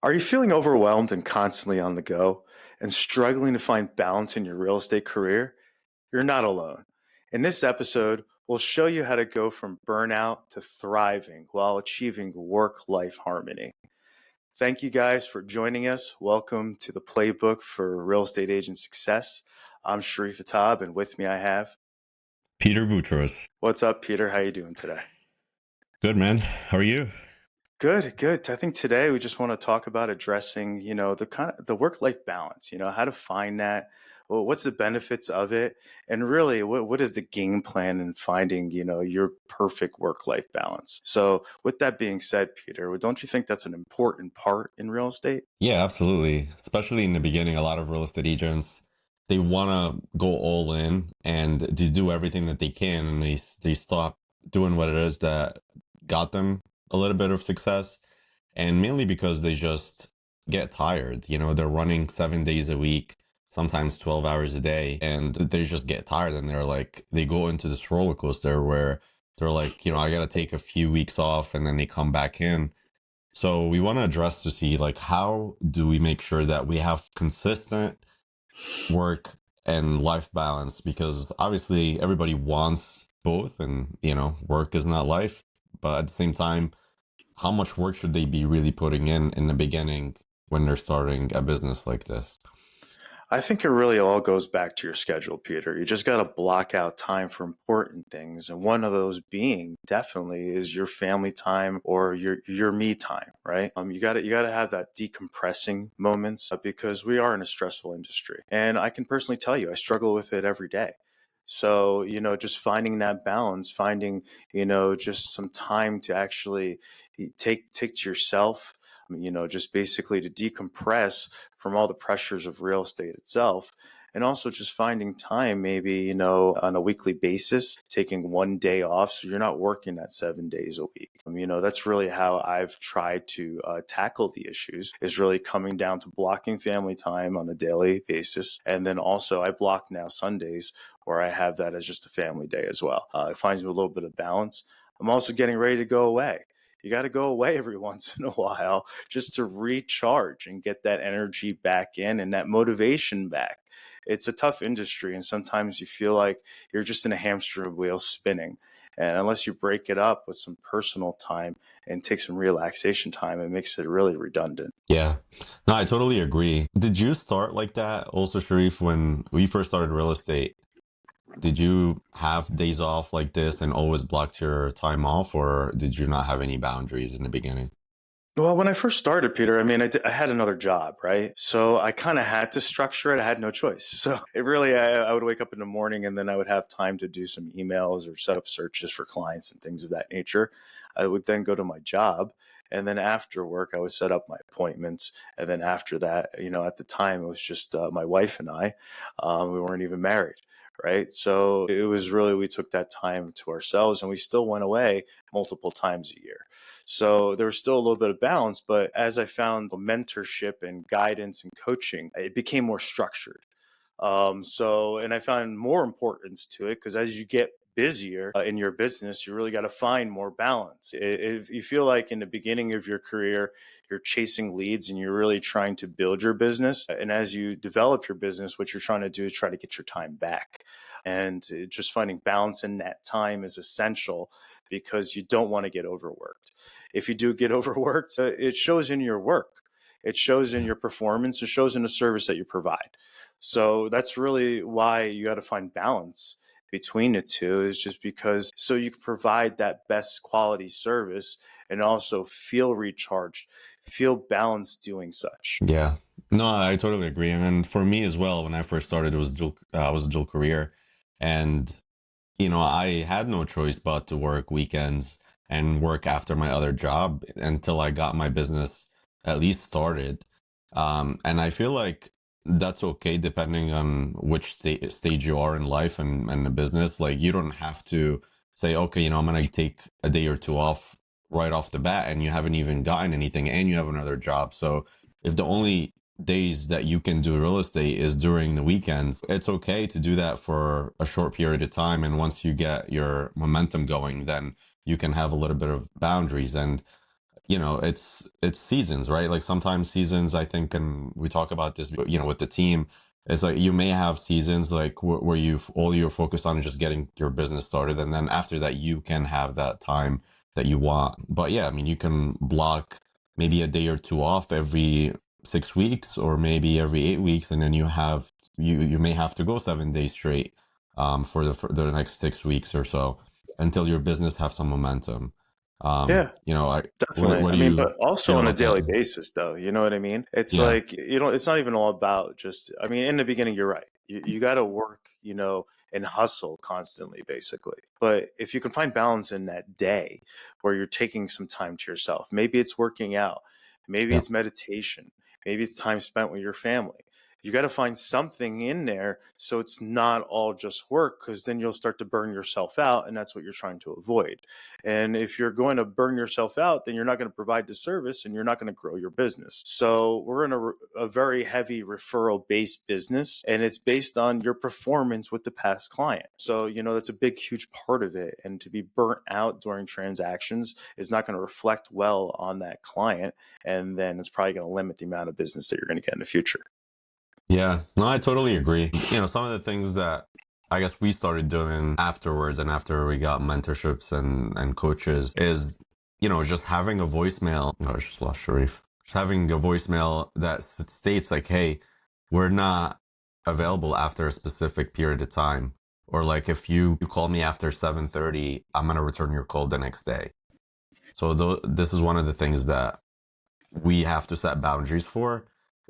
Are you feeling overwhelmed and constantly on the go and struggling to find balance in your real estate career? You're not alone. In this episode, we'll show you how to go from burnout to thriving while achieving work life harmony. Thank you guys for joining us. Welcome to the playbook for real estate agent success. I'm Sharif Atab, and with me I have. Peter Boutros. What's up, Peter? How you doing today? Good, man. How are you? Good, good. I think today we just want to talk about addressing, the kind of the work-life balance, how to find that. Well, what's the benefits of it? And really, what is the game plan in finding, your perfect work-life balance? So with that being said, Peter, don't you think that's an important part in real estate? Yeah, absolutely. Especially in the beginning, a lot of real estate agents, they want to go all in and they do everything that they can, and they stop doing what it is that got them a little bit of success. And mainly because they just get tired. They're running 7 days a week, sometimes 12 hours a day, and they just get tired, and they go into this roller coaster where they're like, I got to take a few weeks off, and then they come back in. So we want to address to see, like, how do we make sure that we have consistent work and life balance? Because obviously everybody wants both, and work is not life. But at the same time, how much work should they be really putting in the beginning when they're starting a business like this? I think it really all goes back to your schedule, Peter. You just got to block out time for important things. And one of those being definitely is your family time or your me time, right? You got to have that decompressing moments because we are in a stressful industry. And I can personally tell you I struggle with it every day. So, just finding that balance, finding, just some time to actually take to yourself, just basically to decompress from all the pressures of real estate itself. And also just finding time, maybe, on a weekly basis, taking one day off. So you're not working that 7 days a week. That's really how I've tried to tackle the issues is really coming down to blocking family time on a daily basis. And then also I block now Sundays where I have that as just a family day as well. It finds me a little bit of balance. I'm also getting ready to go away. You got to go away every once in a while just to recharge and get that energy back in and that motivation back. It's a tough industry, and sometimes you feel like you're just in a hamster wheel spinning. And unless you break it up with some personal time and take some relaxation time, it makes it really redundant. Yeah, no, I totally agree. Did you start like that also, Sharif, when we first started real estate? Did you have days off like this and always blocked your time off, or did you not have any boundaries in the beginning? Well, when I first started, Peter, I had another job, right? So I kind of had to structure it. I had no choice. So it really, I would wake up in the morning and then I would have time to do some emails or set up searches for clients and things of that nature. I would then go to my job. And then after work, I would set up my appointments. And then after that, at the time, it was just my wife and I. We weren't even married. Right. So it was really, we took that time to ourselves and we still went away multiple times a year. So there was still a little bit of balance, but as I found the mentorship and guidance and coaching, it became more structured. And I found more importance to it because as you get busier in your business, you really got to find more balance. If you feel like in the beginning of your career, you're chasing leads and you're really trying to build your business, and as you develop your business, what you're trying to do is try to get your time back. And just finding balance in that time is essential because you don't want to get overworked. If you do get overworked, it shows in your work. It shows in Yeah. your performance. It shows in the service that you provide. So that's really why you got to find balance between the two is just because so you can provide that best quality service and also feel recharged, feel balanced doing such. Yeah. No, I totally agree. And then for me as well, when I first started, it was I was a dual career, and I had no choice but to work weekends and work after my other job until I got my business at least started. And I feel like that's okay depending on which stage you are in life and the business. Like, you don't have to say, okay, I'm going to take a day or two off right off the bat, and you haven't even gotten anything and you have another job. So if the only days that you can do real estate is during the weekends, it's okay to do that for a short period of time. And once you get your momentum going, then you can have a little bit of boundaries. And it's seasons, right? Like sometimes seasons, I think, and we talk about this, with the team, it's like you may have seasons like where all you're focused on is just getting your business started, and then after that you can have that time that you want. But yeah, I mean, you can block maybe a day or two off every 6 weeks, or maybe every 8 weeks, and then you may have to go 7 days straight, for the next 6 weeks or so, until your business have some momentum. Yeah. What Definitely. what I do mean, you but also feel on a about that? daily basis, though. You know what I mean? It's Yeah, like, it's not even all about just, I mean, in the beginning, you're right. You got to work, and hustle constantly, basically. But if you can find balance in that day where you're taking some time to yourself, maybe it's working out, maybe yeah, it's meditation, maybe it's time spent with your family. You got to find something in there so it's not all just work, because then you'll start to burn yourself out. And that's what you're trying to avoid. And if you're going to burn yourself out, then you're not going to provide the service and you're not going to grow your business. So we're in a very heavy referral based business, and it's based on your performance with the past client. So, that's a big, huge part of it. And to be burnt out during transactions is not going to reflect well on that client. And then it's probably going to limit the amount of business that you're going to get in the future. yeah. No, I totally agree. Some of the things that I guess we started doing afterwards, and after we got mentorships and coaches, is just having a voicemail. No, I just lost Sharif. Just having a voicemail that states like, "Hey, we're not available after a specific period of time," or like, "If you call me after 7:30, I'm gonna return your call the next day." So this is one of the things that we have to set boundaries for,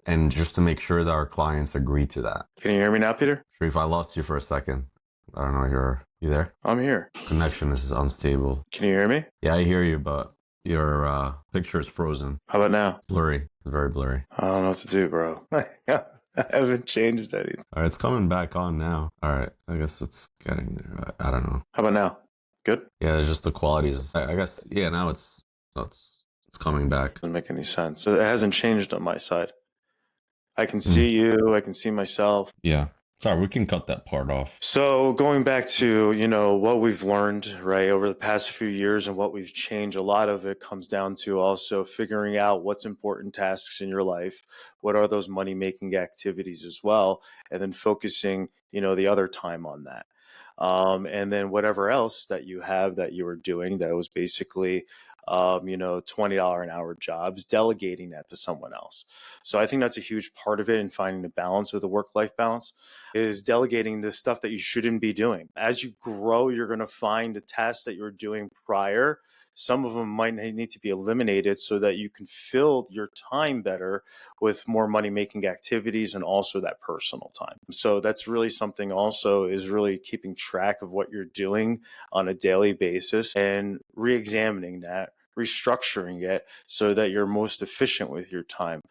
and just to make sure that our clients agree to that. Can you hear me now, Peter? Sharif, I lost you for a second. I don't know, you there? I'm here. Connection is unstable. Can you hear me? Yeah, I hear you, but your picture is frozen. How about now? Blurry, very blurry. I don't know what to do, bro. I haven't changed anything. All right, it's coming back on now. All right, I guess it's getting there. I don't know. How about now? Good? Yeah, it's just the qualities. I guess, yeah, now it's coming back. Doesn't make any sense. So it hasn't changed on my side. I can Mm, see you, I can see myself. yeah. Sorry, we can cut that part off. So going back to, what we've learned, right, over the past few years and what we've changed, a lot of it comes down to also figuring out what's important tasks in your life, what are those money making activities as well, and then focusing, the other time on that. And then whatever else that you have that you were doing that was basically, $20 an hour jobs, delegating that to someone else. So I think that's a huge part of it in finding the balance with the work-life balance, is delegating the stuff that you shouldn't be doing. As you grow, you're going to find the tasks that you were doing prior. Some of them might need to be eliminated so that you can fill your time better with more money making activities and also that personal time. So that's really something also, is really keeping track of what you're doing on a daily basis and re-examining that, restructuring it so that you're most efficient with your time.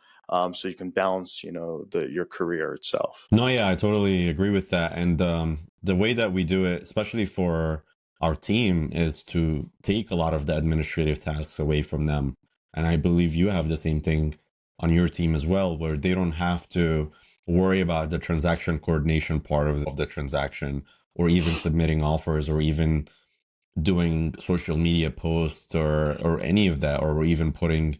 So you can balance, your career itself. No, yeah, I totally agree with that. And the way that we do it, especially for our team, is to take a lot of the administrative tasks away from them. And I believe you have the same thing on your team as well, where they don't have to worry about the transaction coordination part of the transaction, or even submitting offers, or even doing social media posts, or any of that, or even putting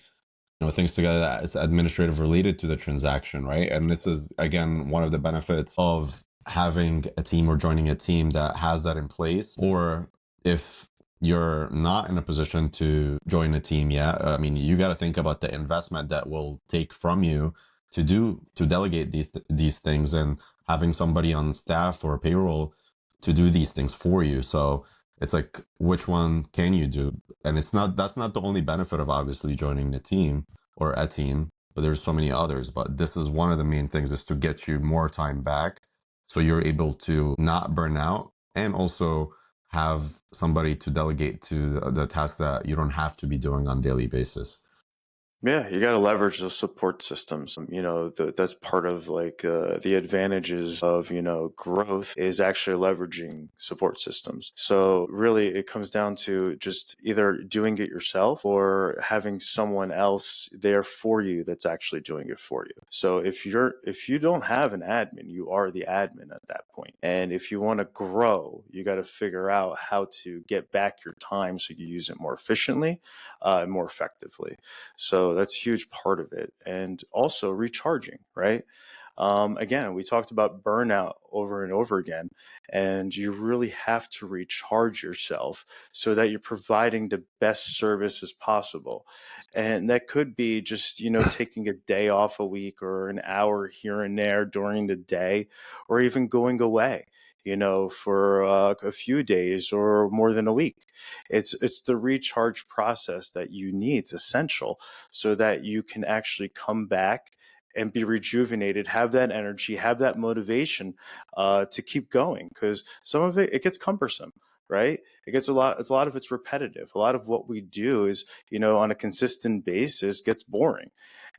things together that is administrative related to the transaction, right? And this is again one of the benefits of having a team, or joining a team that has that in place. Or if you're not in a position to join a team yet, I mean, you got to think about the investment that will take from you to delegate these things, and having somebody on staff or payroll to do these things for you. So it's like, which one can you do? And that's not the only benefit of obviously joining the team or a team, but there's so many others. But this is one of the main things, is to get you more time back, so you're able to not burn out, and also have somebody to delegate to the tasks that you don't have to be doing on daily basis. Yeah, you got to leverage those support systems. That's part of the advantages of, growth is actually leveraging support systems. So really it comes down to just either doing it yourself or having someone else there for you that's actually doing it for you. So if you don't have an admin, you are the admin at that point. And if you want to grow, you got to figure out how to get back your time so you use it more efficiently, and more effectively. So that's a huge part of it. And also recharging, right? Again, we talked about burnout over and over again, and you really have to recharge yourself so that you're providing the best service as possible. And that could be just, taking a day off a week or an hour here and there during the day, or even going away. For a few days or more than a week. It's the recharge process that you need. It's essential so that you can actually come back and be rejuvenated, have that energy, have that motivation to keep going. Because some of it gets cumbersome, right? It gets a lot. It's a lot of it's repetitive. A lot of what we do is, on a consistent basis, gets boring.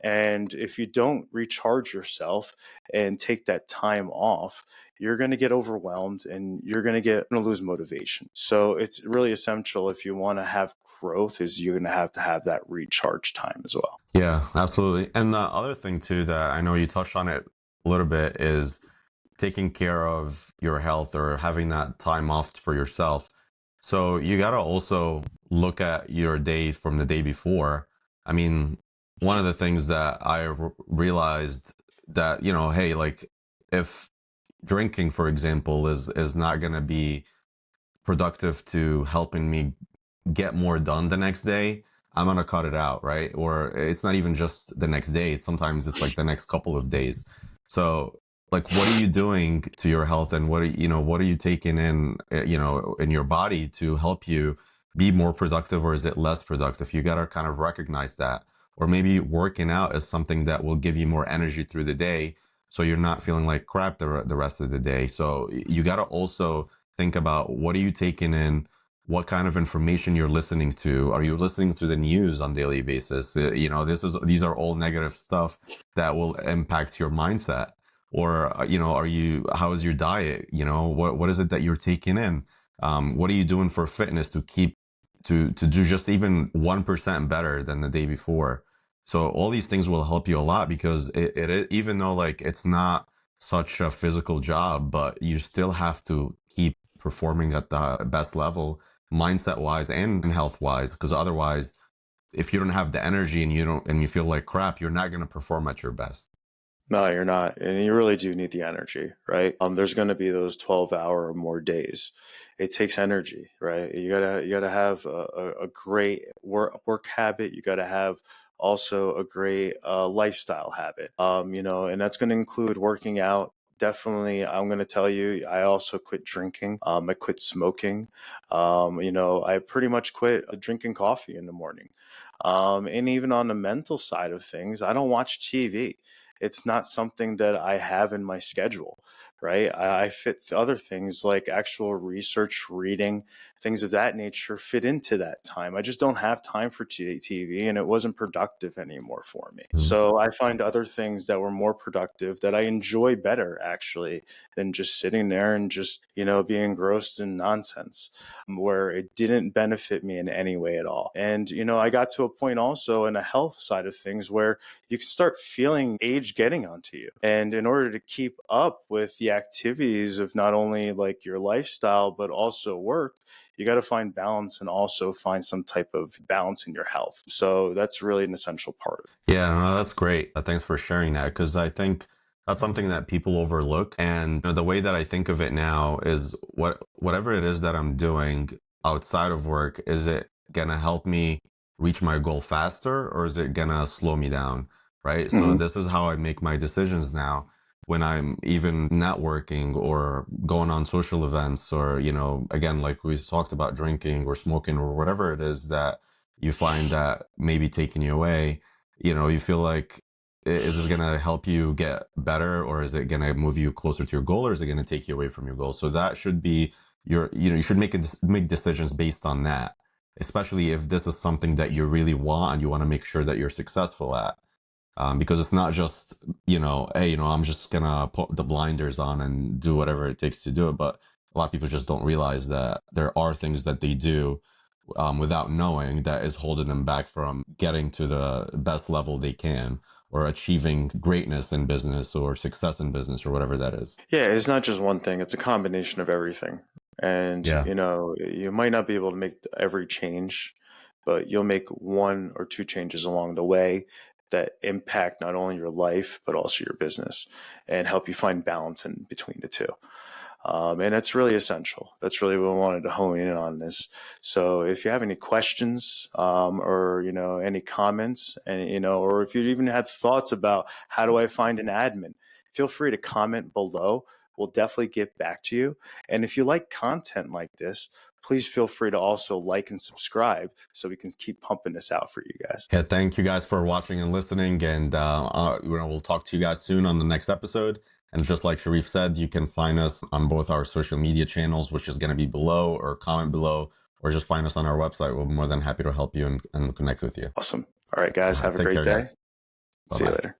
And if you don't recharge yourself and take that time off, you're going to get overwhelmed and you're going to lose motivation. So it's really essential if you want to have growth is you're going to have that recharge time as well. Yeah, absolutely. And the other thing too that I know you touched on it a little bit is taking care of your health or having that time off for yourself. So you got to also look at your day from the day before. I mean, one of the things that realized that, hey, like if drinking, for example, is not going to be productive to helping me get more done the next day, I'm gonna cut it out, right? Or it's not even just the next day. Sometimes it's like the next couple of days. So, like, what are you doing to your health, and what are you taking in, in your body to help you be more productive, or is it less productive? You gotta kind of recognize that, or maybe working out is something that will give you more energy through the day, so you're not feeling like crap the rest of the day. So you gotta also think about what are you taking in, what kind of information you're listening to. Are you listening to the news on daily basis? These are all negative stuff that will impact your mindset. Or how is your diet? What is it that you're taking in? What are you doing for fitness to keep to do just even 1% better than the day before? So all these things will help you a lot because even though like it's not such a physical job, but you still have to keep performing at the best level, mindset wise and health wise, because otherwise if you don't have the energy and you feel like crap, you're not going to perform at your best. No, you're not. And you really do need the energy, right? There's going to be those 12-hour or more days. It takes energy, right? You gotta have a great work habit. You gotta have also a great lifestyle habit. And that's going to include working out. Definitely, I'm going to tell you, I also quit drinking. I quit smoking. I pretty much quit drinking coffee in the morning. And even on the mental side of things, I don't watch TV. It's not something that I have in my schedule, right? I fit other things like actual research, reading, things of that nature fit into that time. I just don't have time for TV, and it wasn't productive anymore for me. Mhm. So I find other things that were more productive that I enjoy better actually than just sitting there and just, being engrossed in nonsense where it didn't benefit me in any way at all. And, I got to a point also in a health side of things where you can start feeling age getting onto you. And in order to keep up with the activities of not only like your lifestyle, but also work, you got to find balance and also find some type of balance in your health. So that's really an essential part of it. Yeah, no, that's great. Thanks for sharing that because I think that's something that people overlook. And the way that I think of it now is whatever it is that I'm doing outside of work, is it gonna help me reach my goal faster or is it gonna slow me down? Right. So Mhm. this is how I make my decisions now when I'm even networking or going on social events or, again, like we talked about drinking or smoking or whatever it is that you find that maybe taking you away, you feel like, is this going to help you get better or is it going to move you closer to your goal or is it going to take you away from your goal? So that should be you should make decisions based on that. especially if this is something that you really want and you want to make sure that you're successful at. Because it's not just, hey, I'm just gonna put the blinders on and do whatever it takes to do it. But a lot of people just don't realize that there are things that they do without knowing that is holding them back from getting to the best level they can, or achieving greatness in business or success in business or whatever that is. Yeah, it's not just one thing, it's a combination of everything. And, Yeah. you might not be able to make every change, but you'll make one or two changes along the way that impact not only your life, but also your business and help you find balance in between the two. And that's really essential. That's really what I wanted to hone in on this. So if you have any questions, or any comments, and or if you even had thoughts about how do I find an admin, feel free to comment below. We'll definitely get back to you. And if you like content like this, please feel free to also like and subscribe so we can keep pumping this out for you guys. Yeah, thank you guys for watching and listening, and we'll talk to you guys soon on the next episode. And just like Sharif said, you can find us on both our social media channels, which is going to be below, or comment below, or just find us on our website. We're more than happy to help you and connect with you. Awesome. All right, guys, All right, have a take great care, day. guys. Bye See you bye. later.